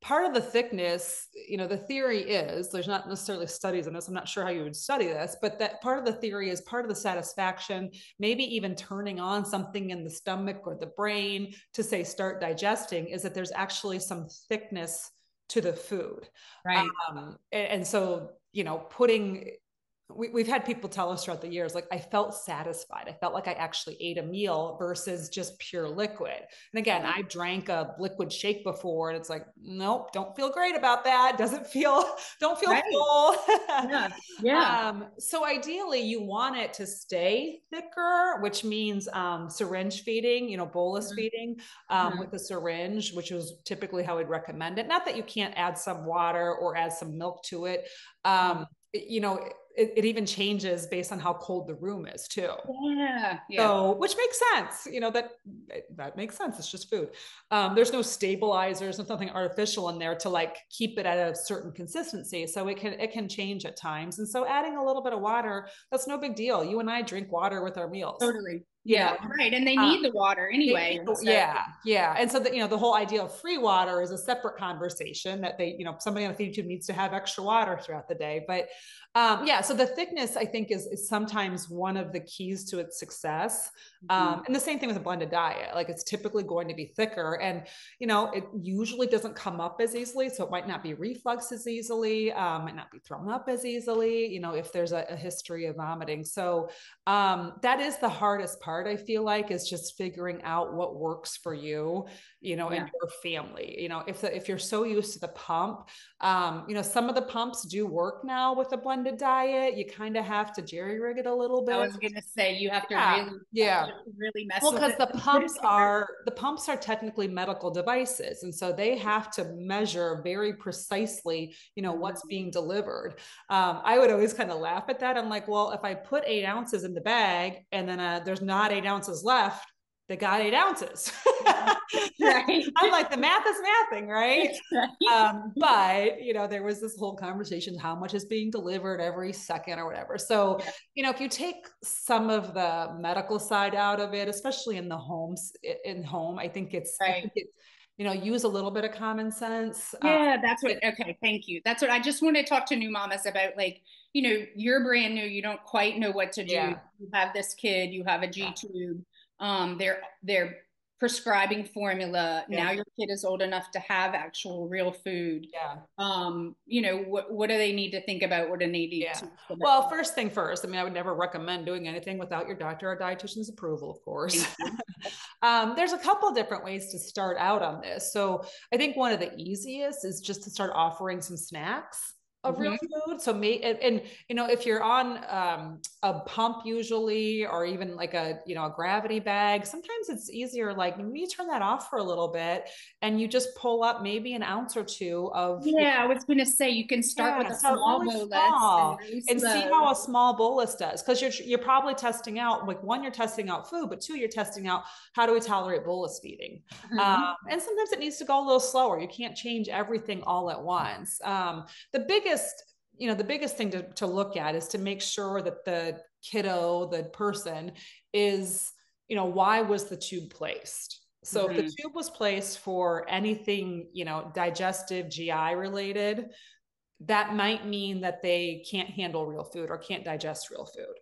Speaker 2: part of the thickness, the theory is there's not necessarily studies on this. I'm not sure how you would study this, but that part of the theory is part of the satisfaction, maybe even turning on something in the stomach or the brain to say start digesting, is that there's actually some thickness to the food.
Speaker 1: Right.
Speaker 2: And so, putting we've had people tell us throughout the years, like, I felt satisfied. I felt like I actually ate a meal versus just pure liquid. And again,
Speaker 1: Right.
Speaker 2: I drank a liquid shake before and it's like, nope, don't feel great about that. Doesn't feel, don't feel
Speaker 1: Right.
Speaker 2: full.
Speaker 1: Yeah. Yeah.
Speaker 2: So ideally you want it to stay thicker, which means syringe feeding, bolus feeding
Speaker 1: Mhm.
Speaker 2: with a syringe, which is typically how I'd recommend it. Not that you can't add some water or add some milk to it.
Speaker 1: Mhm.
Speaker 2: It even changes based on how cold the room is too.
Speaker 1: Yeah. Yeah.
Speaker 2: So, which makes sense, that makes sense. It's just food. There's no stabilizers, there's nothing artificial in there to like keep it at a certain consistency. So it can change at times. And so adding a little bit of water, that's no big deal. You and I drink water with our meals,
Speaker 1: Totally.
Speaker 2: you know.
Speaker 1: Yeah. Right. And they
Speaker 2: Uh,
Speaker 1: need the water anyway. And so
Speaker 2: yeah, yeah. And so the whole idea of free water is a separate conversation that somebody on the feed tube needs to have extra water throughout the day. But yeah, so the thickness I think is sometimes one of the keys to its success.
Speaker 1: mhm.
Speaker 2: And the same thing with a blended diet. Like it's typically going to be thicker, and it usually doesn't come up as easily. So it might not be reflux as easily, might not be thrown up as easily. If there's a history of vomiting. So that is the hardest part. I feel like is just figuring out what works for you, and
Speaker 1: Yeah.
Speaker 2: your family. If you're so used to the pump, some of the pumps do work now with a blended diet. You kind of have to jerry rig it a little
Speaker 1: I
Speaker 2: bit.
Speaker 1: was gonna say you have to
Speaker 2: Yeah,
Speaker 1: really,
Speaker 2: yeah.
Speaker 1: really mess
Speaker 2: Well,
Speaker 1: with
Speaker 2: because
Speaker 1: it.
Speaker 2: the pumps are technically medical devices, and so they have to measure very precisely, what's
Speaker 1: Mhm.
Speaker 2: being delivered. I would always kind of laugh at that. I'm like, well, if I put 8 ounces in the bag and then there's not 8 ounces left, they got 8 ounces.
Speaker 1: Right.
Speaker 2: I'm like, the math is mathing, right?
Speaker 1: Right.
Speaker 2: But there was this whole conversation, how much is being delivered every second or whatever. So,
Speaker 1: Yeah.
Speaker 2: if you take some of the medical side out of it, especially in the homes, in home, I
Speaker 1: Right.
Speaker 2: think it's, use a little bit of common sense.
Speaker 1: Yeah, that's what,
Speaker 2: It,
Speaker 1: okay, thank you. That's what I just want to talk to new mamas about. Like, you're brand new, you don't quite know what to do.
Speaker 2: yeah,
Speaker 1: You have this kid, you have a G
Speaker 2: yeah,
Speaker 1: tube. They're prescribing formula.
Speaker 2: Yeah.
Speaker 1: Now your kid is old enough to have actual real food.
Speaker 2: Yeah.
Speaker 1: What do they need to think about? What do they need
Speaker 2: Yeah.
Speaker 1: to think
Speaker 2: Well,
Speaker 1: about?
Speaker 2: first thing first, I mean, I would never recommend doing anything without your doctor or dietitian's approval, of course.
Speaker 1: Thank you.
Speaker 2: There's a couple different ways to start out on this. So I think one of the easiest is just to start offering some snacks of real
Speaker 1: Hmm.
Speaker 2: food. So and if you're on a pump usually, or even like a gravity bag, sometimes it's easier. Like maybe you turn that off for a little bit, and you just pull up maybe an ounce or two of
Speaker 1: Yeah, I was going to say you can start with
Speaker 2: yeah,
Speaker 1: a
Speaker 2: start
Speaker 1: small
Speaker 2: really
Speaker 1: bolus and
Speaker 2: small
Speaker 1: really
Speaker 2: and see
Speaker 1: slow.
Speaker 2: how a small bolus does. Because you're probably testing out, like, one, you're testing out food, but two, you're testing out how do we tolerate bolus feeding.
Speaker 1: Hmm.
Speaker 2: And sometimes it needs to go a little slower. You can't change everything all at once. The biggest thing to look at is to make sure that the kiddo, the person, is, why was the tube placed? So if the
Speaker 1: Hmm.
Speaker 2: tube was placed for anything, digestive, GI related, that might mean that they can't handle real food or can't digest real food.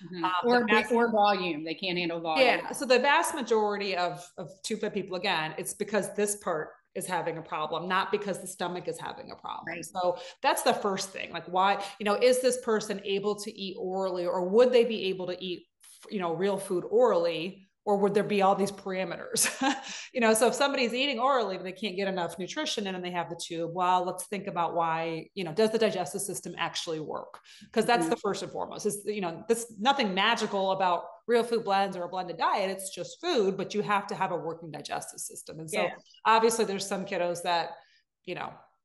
Speaker 1: Hmm.
Speaker 2: The
Speaker 1: Or
Speaker 2: vast,
Speaker 1: or volume. They can't handle volume.
Speaker 2: yeah, so the vast majority of tube-fed people, again, it's because this part is having a problem, not because the stomach is having a problem.
Speaker 1: Right.
Speaker 2: So that's the first thing. Like, why, is this person able to eat orally, or would they be able to eat, real food orally, or would there be all these parameters? So if somebody's eating orally but they can't get enough nutrition in and they have the tube, well, let's think about why, does the digestive system actually work? Because that's
Speaker 1: Hmm.
Speaker 2: the first and foremost. Is, there's nothing magical about real food blends or a blended diet. It's just food, but you have to have a working digestive system. And so
Speaker 1: Yeah.
Speaker 2: obviously there's some kiddos that,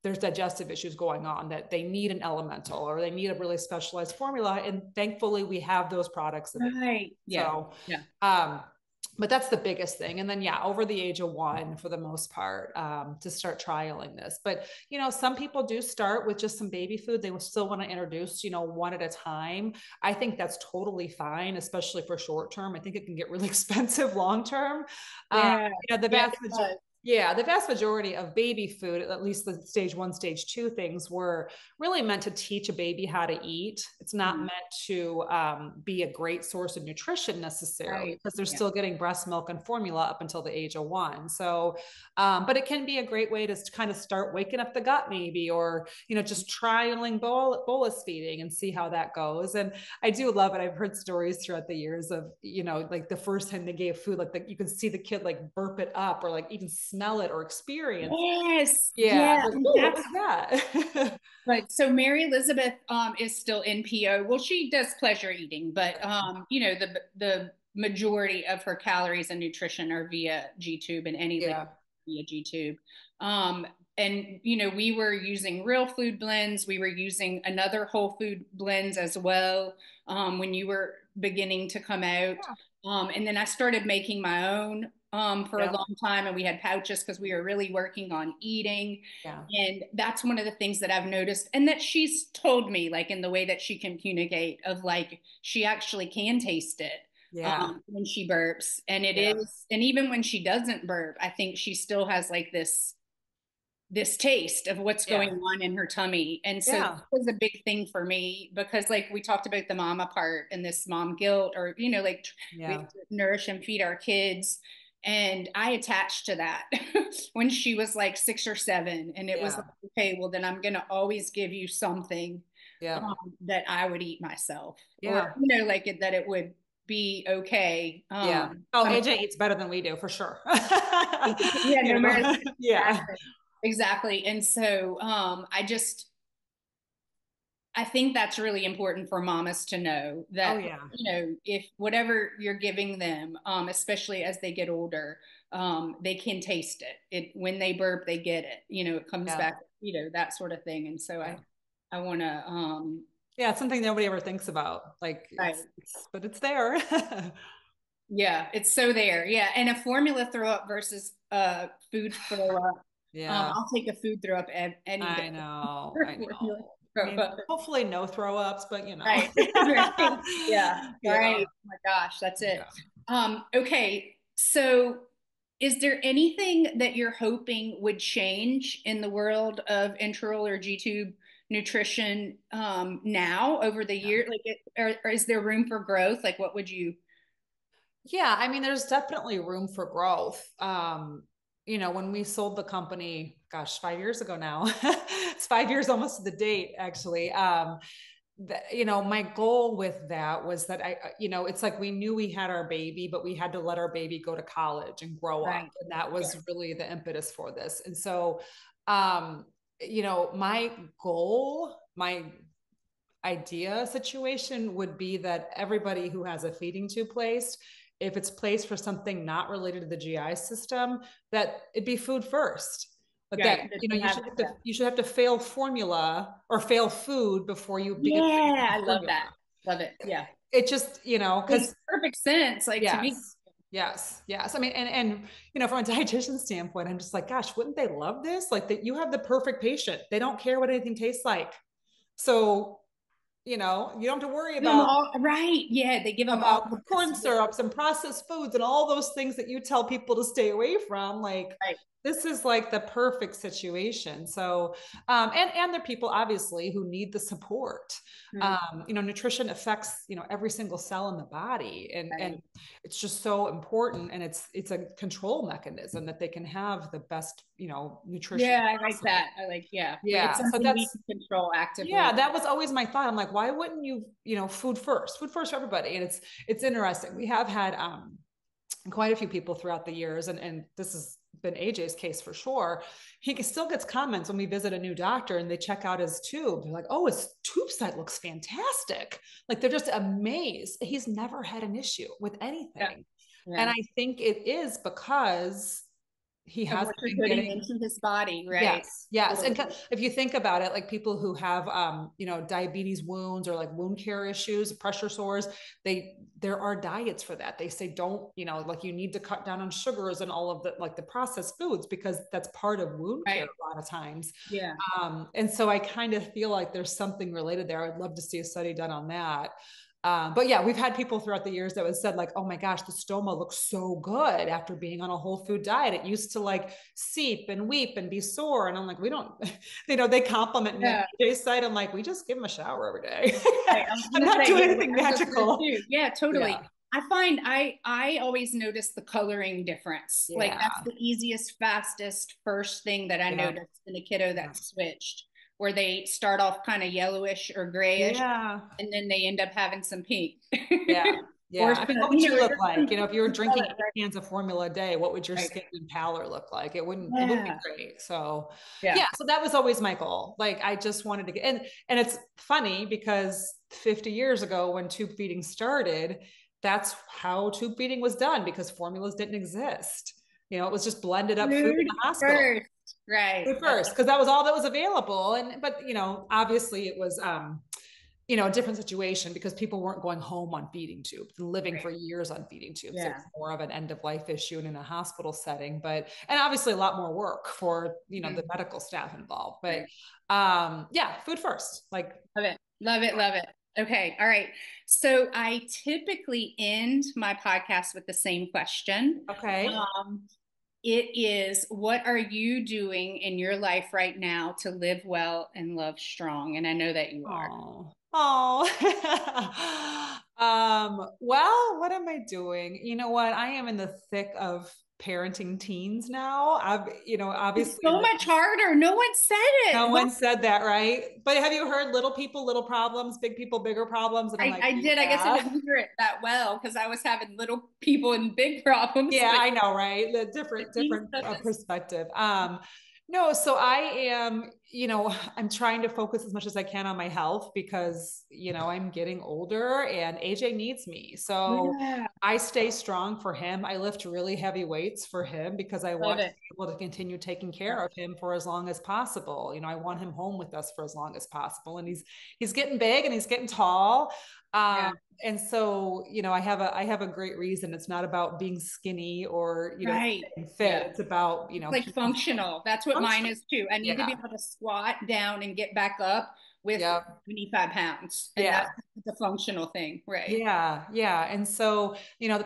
Speaker 2: there's digestive issues going on that they need an elemental or they need a really specialized formula. And thankfully we have those products available.
Speaker 1: Right. Yeah.
Speaker 2: So,
Speaker 1: Yeah.
Speaker 2: but that's the biggest thing. And then, yeah, over the age of 1, for the most part, to start trialing this. But, some people do start with just some baby food. They will still want to introduce, one at a time. I think that's totally fine, especially for short term. I think it can get really expensive long term. Uh,
Speaker 1: Yeah.
Speaker 2: the
Speaker 1: Yeah.
Speaker 2: vast majority. Yeah, the vast majority of baby food, at least the stage 1, stage 2 things, were really meant to teach a baby how to eat. It's not
Speaker 1: Mhm.
Speaker 2: meant to be a great source of nutrition necessarily,
Speaker 1: Right.
Speaker 2: because they're
Speaker 1: Yeah.
Speaker 2: still getting breast milk and formula up until the age of 1. So, but it can be a great way to kind of start waking up the gut, maybe, or just trialing bolus feeding and see how that goes. And I do love it. I've heard stories throughout the years of like the first time they gave food, like you can see the kid like burp it up or like even smell it or experience.
Speaker 1: Yes.
Speaker 2: Yeah,
Speaker 1: Yeah.
Speaker 2: like,
Speaker 1: And
Speaker 2: oh, what
Speaker 1: that's
Speaker 2: was that?
Speaker 1: right. So Mary Elizabeth is still NPO. Well, she does pleasure eating, but the majority of her calories and nutrition are via G tube and any liquid
Speaker 2: Yeah,
Speaker 1: via G tube. Um, and we were using real food blends. We were using another whole food blends as well when you were beginning to come out. And then I started making my own for a
Speaker 2: yeah,
Speaker 1: long time, and we had pouches because we were really working on eating.
Speaker 2: yeah,
Speaker 1: And that's one of the things that I've noticed, and that she's told me, like in the way that she can communicate, of like she actually can taste it
Speaker 2: yeah,
Speaker 1: when she burps, and it
Speaker 2: yeah,
Speaker 1: is, and even when she doesn't burp, I think she still has like this taste of what's going
Speaker 2: yeah,
Speaker 1: on in her tummy. And so that
Speaker 2: yeah,
Speaker 1: was a big thing for me because like we talked about the mama part and this mom guilt, or like we
Speaker 2: yeah,
Speaker 1: have to nourish and feed our kids. And I attached to that when she was like 6 or 7. And it was
Speaker 2: yeah,
Speaker 1: like, okay, well, then I'm going to always give you something
Speaker 2: yeah,
Speaker 1: that I would eat myself, or,
Speaker 2: yeah,
Speaker 1: like that it would be okay.
Speaker 2: yeah. Oh,
Speaker 1: I'm
Speaker 2: AJ eats better than we do for sure.
Speaker 1: Yeah, no matter.
Speaker 2: Yeah.
Speaker 1: Exactly. Exactly. And so I think that's really important for mamas to know
Speaker 2: Oh,
Speaker 1: that,
Speaker 2: yeah.
Speaker 1: if whatever you're giving them, especially as they get older, they can taste it. When they burp, they get it. It comes
Speaker 2: Yeah.
Speaker 1: back, that sort of thing. And so
Speaker 2: Yeah.
Speaker 1: I want to,
Speaker 2: Yeah. It's something nobody ever thinks about. Like
Speaker 1: right.
Speaker 2: but it's there.
Speaker 1: Yeah, it's so there. Yeah. And a formula throw up versus food throw up.
Speaker 2: Yeah.
Speaker 1: I'll take a food throw up any
Speaker 2: I
Speaker 1: day.
Speaker 2: know. I
Speaker 1: Formula
Speaker 2: know. I
Speaker 1: throw
Speaker 2: mean,
Speaker 1: up.
Speaker 2: hopefully no throw ups, but
Speaker 1: Right. Right. Yeah.
Speaker 2: Yeah.
Speaker 1: Right. Oh my gosh, that's it.
Speaker 2: Yeah.
Speaker 1: Okay. So is there anything that you're hoping would change in the world of enteral or G-tube nutrition now over the
Speaker 2: Yeah.
Speaker 1: year? Like or is there room for growth? Like what would you
Speaker 2: Yeah, I mean, there's definitely room for growth. When we sold the company, gosh, 5 years ago now, it's 5 years almost to the date, actually. My goal with that was that it's like we knew we had our baby, but we had to let our baby go to college and grow up.
Speaker 1: Right.
Speaker 2: And that
Speaker 1: Yeah.
Speaker 2: was really the impetus for this. And so, my goal, my idea situation would be that everybody who has a feeding tube placed, if it's placed for something not related to the GI system, that it'd be food first. But that,
Speaker 1: Right. That you
Speaker 2: you
Speaker 1: have,
Speaker 2: should have
Speaker 1: yeah.
Speaker 2: to fail formula or fail food before you begin
Speaker 1: Yeah, I love
Speaker 2: formula.
Speaker 1: that. Love it. Yeah.
Speaker 2: It just,
Speaker 1: Makes
Speaker 2: because
Speaker 1: perfect sense, like to me.
Speaker 2: yes. Yes. I mean, and from a dietitian standpoint, I'm just like, gosh, wouldn't they love this? Like that you have the perfect patient. They don't care what anything tastes like. So you don't have to worry
Speaker 1: Give them
Speaker 2: about
Speaker 1: all right. Yeah, they give them all the
Speaker 2: corn
Speaker 1: best.
Speaker 2: syrups and processed foods and all those things that you tell people to stay away from. Like
Speaker 1: Right.
Speaker 2: this is like the perfect situation. So, and there are people obviously who need the support.
Speaker 1: Mm,
Speaker 2: Nutrition affects every single cell in the body, and
Speaker 1: right.
Speaker 2: it's just so important. And it's a control mechanism that they can have the best nutrition
Speaker 1: Yeah, I like
Speaker 2: possible.
Speaker 1: that. I like, yeah. It's
Speaker 2: Yeah, so
Speaker 1: something we
Speaker 2: that's
Speaker 1: can control
Speaker 2: yeah,
Speaker 1: actively.
Speaker 2: that was always my thought. I'm like, why wouldn't food first, food first for everybody? And it's interesting. We have had quite a few people throughout the years, and this has been AJ's case for sure. He still gets comments when we visit a new doctor and they check out his tube. They're like, oh, his tube site looks fantastic. Like they're just amazed. He's never had an issue with
Speaker 1: Yeah.
Speaker 2: anything. And
Speaker 1: Yeah.
Speaker 2: I think it is because he
Speaker 1: Of
Speaker 2: hasn't
Speaker 1: what you're
Speaker 2: been
Speaker 1: putting
Speaker 2: getting.
Speaker 1: into his body, right?
Speaker 2: Yes. And
Speaker 1: Totally.
Speaker 2: if you think about it, like people who have, diabetes wounds or like wound care issues, pressure sores, there are diets for that. They say, don't, like you need to cut down on sugars and all of the, like the processed foods, because that's part of wound care
Speaker 1: Right.
Speaker 2: a lot of times.
Speaker 1: Yeah.
Speaker 2: And so I kind of feel like there's something related there. I'd love to see a study done on that. But yeah, we've had people throughout the years that have said like, oh my gosh, the stoma looks so good after being on a whole food diet. It used to like seep and weep and be sore. And I'm like, we don't, they compliment me on
Speaker 1: Yeah.
Speaker 2: AJ's site. I'm like, we just give them a shower every day.
Speaker 1: Right. I was
Speaker 2: I'm
Speaker 1: gonna
Speaker 2: not
Speaker 1: say,
Speaker 2: doing
Speaker 1: yeah,
Speaker 2: anything
Speaker 1: I go through
Speaker 2: magical.
Speaker 1: too. Yeah,
Speaker 2: Yeah.
Speaker 1: totally. I find I always notice the coloring difference. Like
Speaker 2: Yeah.
Speaker 1: that's the easiest, fastest first thing that I
Speaker 2: Yeah.
Speaker 1: noticed in a kiddo
Speaker 2: Yeah.
Speaker 1: that switched, where they start off kind of yellowish or grayish,
Speaker 2: Yeah.
Speaker 1: and then they end up having some pink.
Speaker 2: Yeah.
Speaker 1: Or
Speaker 2: Yeah. I
Speaker 1: some,
Speaker 2: mean, what would you look
Speaker 1: just
Speaker 2: like? If you were
Speaker 1: some
Speaker 2: drinking
Speaker 1: color,
Speaker 2: 8 cans of formula a day, what would your
Speaker 1: right?
Speaker 2: skin and pallor look like? It wouldn't be
Speaker 1: Yeah.
Speaker 2: great. So
Speaker 1: Yeah.
Speaker 2: yeah, so that was always my goal. Like I just wanted to get and it's funny because 50 years ago when tube feeding started, that's how tube feeding was done because formulas didn't exist. It was just blended up food in
Speaker 1: Food
Speaker 2: the hospital
Speaker 1: first. Right.
Speaker 2: first because that was all that was available. But obviously it was a different situation because people weren't going home on feeding tubes and living
Speaker 1: Right.
Speaker 2: for years on feeding tubes. It
Speaker 1: Yeah.
Speaker 2: was more of an end of life issue and in a hospital setting, and obviously a lot more work for, the
Speaker 1: Mhm.
Speaker 2: medical staff involved. But
Speaker 1: Right.
Speaker 2: yeah, food first. Like,
Speaker 1: Love it. Love it. Love it. Okay. All right. So I typically end my podcast with the same question.
Speaker 2: okay.
Speaker 1: Um, it is, what are you doing in your life right now to live well and love strong? And I know that you are.
Speaker 2: Oh, oh. Well, what am I doing? You know what? I am in the thick of parenting teens now.
Speaker 1: It's
Speaker 2: Obviously
Speaker 1: so much harder. No one said
Speaker 2: no
Speaker 1: it. Why?
Speaker 2: one said that, right? But have you heard little people, little problems, big people, bigger problems? And I'm like,
Speaker 1: I did. I guess I
Speaker 2: yeah.
Speaker 1: didn't hear it that well because I was having little people and big problems.
Speaker 2: Yeah,
Speaker 1: But
Speaker 2: I know, right? The
Speaker 1: the
Speaker 2: different
Speaker 1: teen
Speaker 2: different
Speaker 1: stuff is
Speaker 2: perspective. No, so I am, I'm trying to focus as much as I can on my health because, I'm getting older and AJ needs me. So
Speaker 1: yeah.
Speaker 2: I stay strong for him. I lift really heavy weights for him because I
Speaker 1: Love
Speaker 2: want to
Speaker 1: it.
Speaker 2: be able to continue taking
Speaker 1: Yeah.
Speaker 2: care of him for as long as possible. I want him home with us for as long as possible. And he's getting big and he's getting tall.
Speaker 1: Yeah.
Speaker 2: Um, and so, I have a great reason. It's not about being skinny or,
Speaker 1: Right.
Speaker 2: staying fit.
Speaker 1: Yeah.
Speaker 2: It's about,
Speaker 1: It's like
Speaker 2: keeping
Speaker 1: functional. That's what mine
Speaker 2: function.
Speaker 1: is too. I need to be
Speaker 2: Yeah.
Speaker 1: able to squat down and get back up with
Speaker 2: Yeah.
Speaker 1: 25 pounds. And
Speaker 2: Yeah.
Speaker 1: that's the functional thing, right?
Speaker 2: Yeah, yeah. And so,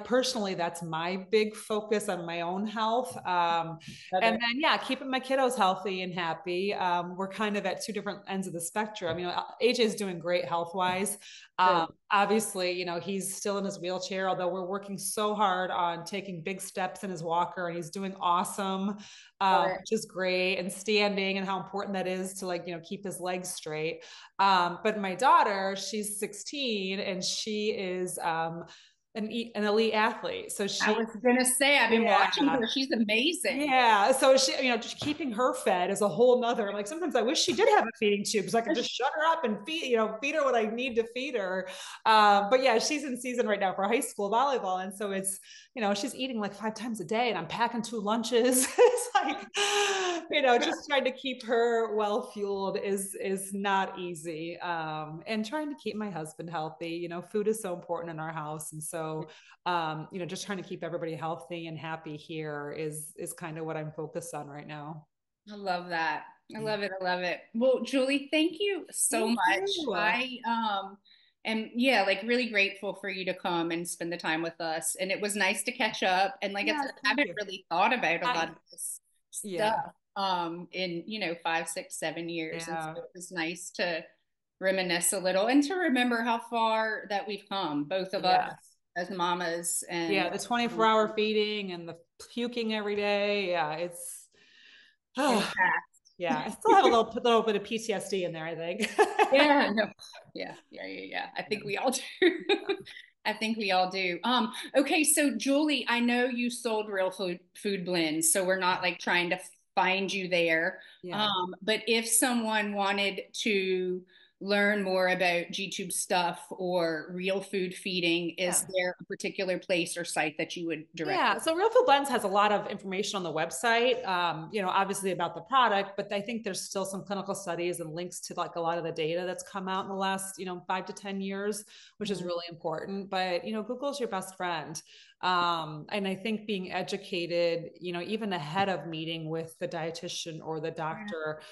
Speaker 2: personally, that's my big focus on my own health.
Speaker 1: Love
Speaker 2: And
Speaker 1: it.
Speaker 2: then, yeah, keeping my kiddos healthy and happy. We're kind of at two different ends of the spectrum. AJ is doing great health wise.
Speaker 1: Good.
Speaker 2: Obviously, he's still in his wheelchair, although we're working so hard on taking big steps in his walker, and he's doing awesome,
Speaker 1: Love it.
Speaker 2: which is great, and standing, and how important that is to, like, keep his legs straight. But my daughter, she's 16, and she is an elite athlete. So
Speaker 1: I
Speaker 2: she,
Speaker 1: was gonna say I've been watching
Speaker 2: yeah,
Speaker 1: her. She's amazing.
Speaker 2: yeah. So she, just keeping her fed is a whole nother, like, sometimes I wish she did have a feeding tube because I could just shut her up and feed her what I need to feed her. But yeah, she's in season right now for high school volleyball. And so it's, she's eating like 5 times a day, and I'm packing 2 lunches. It's like, just trying to keep her well fueled is not easy. And trying to keep my husband healthy. Food is so important in our house. And so, just trying to keep everybody healthy and happy here is kind of what I'm focused on right now.
Speaker 1: I love that. I
Speaker 2: Yeah.
Speaker 1: love it. I love it. Well, Julie, thank you so
Speaker 2: Thank
Speaker 1: much.
Speaker 2: you.
Speaker 1: I am, yeah, like really grateful for you to come and spend the time with us. And it was nice to catch up. And like I
Speaker 2: Yeah,
Speaker 1: said, I
Speaker 2: thank
Speaker 1: haven't
Speaker 2: you.
Speaker 1: really thought about a
Speaker 2: I,
Speaker 1: lot of this
Speaker 2: yeah,
Speaker 1: stuff in, 5, 6, 7 years. And so
Speaker 2: yeah,
Speaker 1: it was nice to reminisce a little and to remember how far that we've come, both of us
Speaker 2: yes.
Speaker 1: as mamas
Speaker 2: Yeah,
Speaker 1: and
Speaker 2: the 24-hour feeding and the puking every day. Yeah, it's
Speaker 1: in the
Speaker 2: oh,
Speaker 1: past.
Speaker 2: yeah. I still have a little bit of PTSD in there, I think.
Speaker 1: Yeah, no. Yeah. I
Speaker 2: Yeah.
Speaker 1: think we all do. I think we all do. Okay, so Julie, I know you sold real food blends, so we're not like trying to find you there.
Speaker 2: Yeah.
Speaker 1: But if someone wanted to learn more about GTube stuff or real food feeding, is
Speaker 2: Yeah.
Speaker 1: there a particular place or site that you would direct
Speaker 2: Yeah,
Speaker 1: them?
Speaker 2: so Real Food Blends has a lot of information on the website, obviously about the product, but I think there's still some clinical studies and links to, like, a lot of the data that's come out in the last, 5 to 10 years, which is
Speaker 1: Mhm.
Speaker 2: really important. But, Google's your best friend. And I think being educated, even ahead of meeting with the dietitian or the
Speaker 1: Yeah.
Speaker 2: doctor,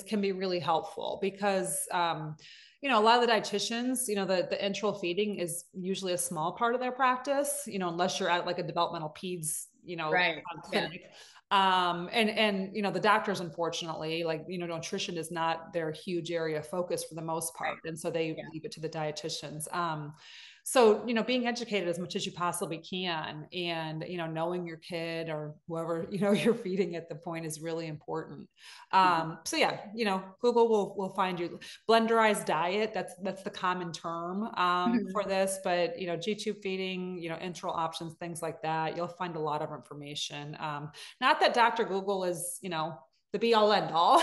Speaker 2: can be really helpful because, a lot of the dietitians, the enteral feeding is usually a small part of their practice, unless you're at like a developmental peds,
Speaker 1: Right. Yeah.
Speaker 2: clinic. And the doctors, unfortunately, like, nutrition is not their huge area of focus for the most
Speaker 1: Right.
Speaker 2: part. And so they
Speaker 1: Yeah.
Speaker 2: leave it to the dietitians. So, being educated as much as you possibly can, and, knowing your kid or whoever, you're feeding at the point is really important.
Speaker 1: Mhm.
Speaker 2: So yeah, Google will find you. Blenderized diet, that's the common term
Speaker 1: Mhm.
Speaker 2: for this, but, G-tube feeding, enteral options, things like that, you'll find a lot of information. Not that Dr. Google is, the be all end all,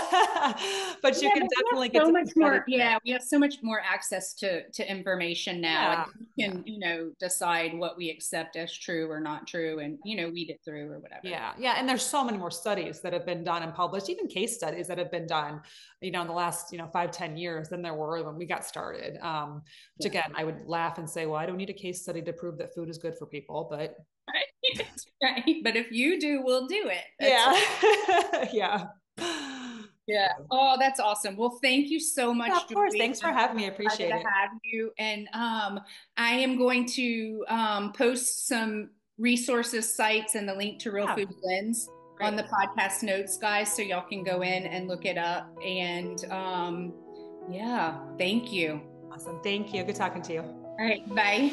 Speaker 2: but you
Speaker 1: Yeah,
Speaker 2: can
Speaker 1: but we have
Speaker 2: definitely get
Speaker 1: so
Speaker 2: some
Speaker 1: much
Speaker 2: studies
Speaker 1: more.
Speaker 2: there.
Speaker 1: Yeah, we have so much more access to information now, and
Speaker 2: Yeah,
Speaker 1: we
Speaker 2: yeah.
Speaker 1: can, decide what we accept as true or not true, and weed it through or whatever.
Speaker 2: Yeah, yeah, and there's so many more studies that have been done and published, even case studies that have been done, in the last 5, 10 years than there were when we got started. Which,
Speaker 1: Yeah,
Speaker 2: again, I would laugh and say, well, I don't need a case study to prove that food is good for people, but
Speaker 1: right. Right. But if you do, we'll do it. That's
Speaker 2: yeah, yeah,
Speaker 1: yeah. Oh, that's awesome. Well, thank you so
Speaker 2: yeah.
Speaker 1: much,
Speaker 2: Of course,
Speaker 1: Julie.
Speaker 2: thanks for
Speaker 1: I'm
Speaker 2: having me. I
Speaker 1: excited
Speaker 2: appreciate
Speaker 1: to
Speaker 2: it.
Speaker 1: have you, and I am going to post some resources, sites, and the link to Real
Speaker 2: Yeah,
Speaker 1: Food Blends on
Speaker 2: great,
Speaker 1: the podcast notes, guys, so y'all can go in and look it up. And yeah, thank you.
Speaker 2: awesome. Thank you. Good talking to you.
Speaker 1: All right, bye.